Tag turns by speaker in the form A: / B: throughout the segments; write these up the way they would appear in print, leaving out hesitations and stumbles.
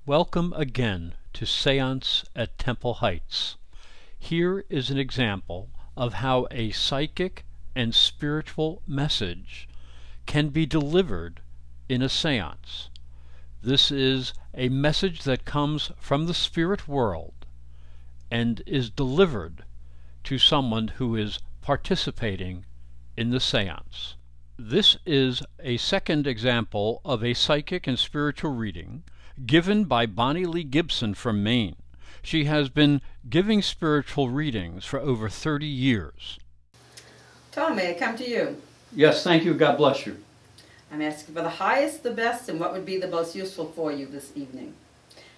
A: Welcome again to Seance at Temple Heights. Here is an example of how a psychic and spiritual message can be delivered in a seance. This is a message that comes from the spirit world and is delivered to someone who is participating in the seance. This is a second example of a psychic and spiritual reading given by Bonnie Lee Gibson from Maine. She has been giving spiritual readings for over 30 years.
B: Tom, may I come to you?
A: Yes, thank you. God bless you.
B: I'm asking for the highest, the best, and what would be the most useful for you this evening.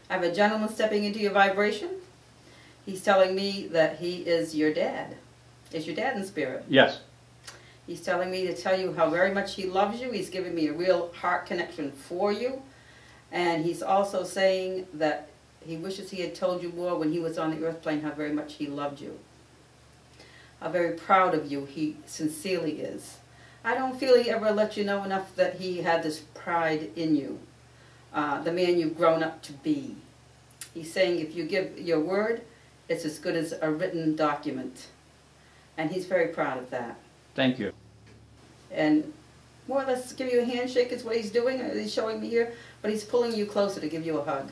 B: I have a gentleman stepping into your vibration. He's telling me that he is your dad. Is your dad in spirit?
A: Yes.
B: He's telling me to tell you how very much he loves you. He's giving me a real heart connection for you. And he's also saying that he wishes he had told you more when he was on the earth plane, how very much he loved you. How very proud of you he sincerely is. I don't feel he ever let you know enough that he had this pride in you, the man you've grown up to be. He's saying if you give your word, it's as good as a written document. And he's very proud of that.
A: Thank you.
B: And more or less give you a handshake is what he's doing. He's showing me here, but he's pulling you closer to give you a hug.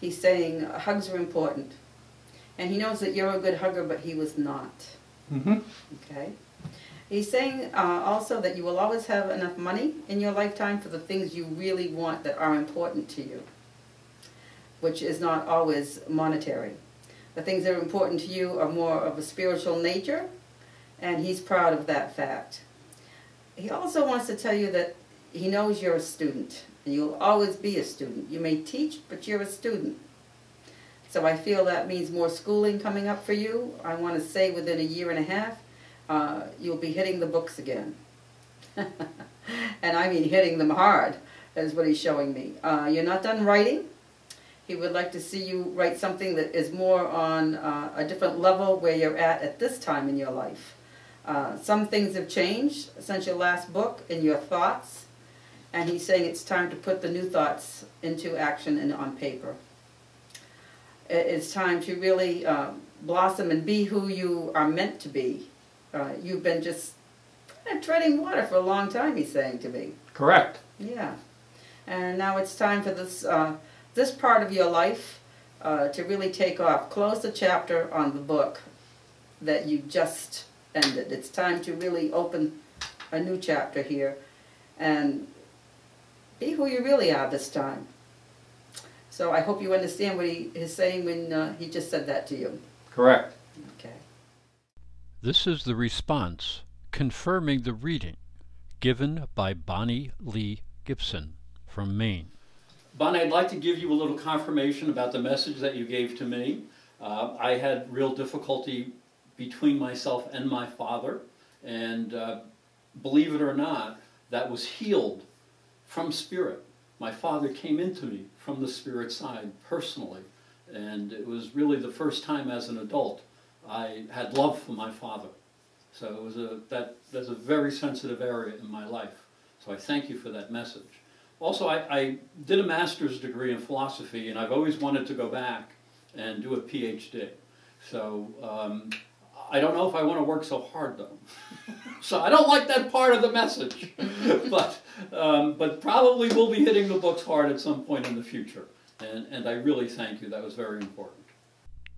B: He's saying hugs are important. And he knows that you're a good hugger, but he was not. Okay? He's saying also that you will always have enough money in your lifetime for the things you really want that are important to you, which is not always monetary. The things that are important to you are more of a spiritual nature, and he's proud of that fact. He also wants to tell you that he knows you're a student, and you'll always be a student. You may teach, but you're a student. So I feel that means more schooling coming up for you. I want to say within a year and a half, you'll be hitting the books again. And I mean hitting them hard, is what he's showing me. You're not done writing. He would like to see you write something that is more on a different level where you're at this time in your life. Some things have changed since your last book in your thoughts, and he's saying it's time to put the new thoughts into action and on paper. It's time to really blossom and be who you are meant to be. You've been just kind of treading water for a long time, he's saying to me.
A: Correct.
B: Yeah. And now it's time for this, this part of your life to really take off. Close the chapter on the book that you just ended. It's time to really open a new chapter here and be who you really are this time. So I hope you understand what he is saying when he just said that to you.
A: Correct.
B: Okay.
A: This is the response confirming the reading given by Bonnie Lee Gibson from Maine. Bonnie, I'd like to give you a little confirmation about the message that you gave to me. I had real difficulty between myself and my father, and believe it or not, that was healed from spirit. My father came into me from the spirit side personally, and it was really the first time as an adult I had love for my father. So it was that's a very sensitive area in my life. So I thank you for that message. Also, I did a master's degree in philosophy, and I've always wanted to go back and do a PhD. So I don't know if I want to work so hard, though. So I don't like that part of the message. But probably we'll be hitting the books hard at some point in the future. And I really thank you. That was very important.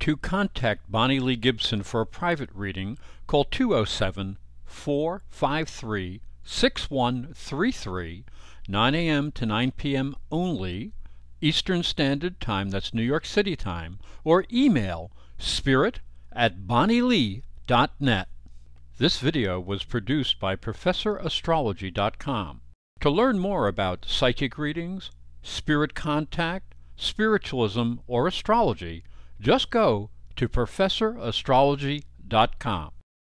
A: To contact Bonnie Lee Gibson for a private reading, call 207-453-6133, 9 a.m. to 9 p.m. only, Eastern Standard Time, that's New York City time, or email spirit@bonnielee.net. This video was produced by ProfessorAstrology.com. To learn more about psychic readings, spirit contact, spiritualism, or astrology, just go to ProfessorAstrology.com.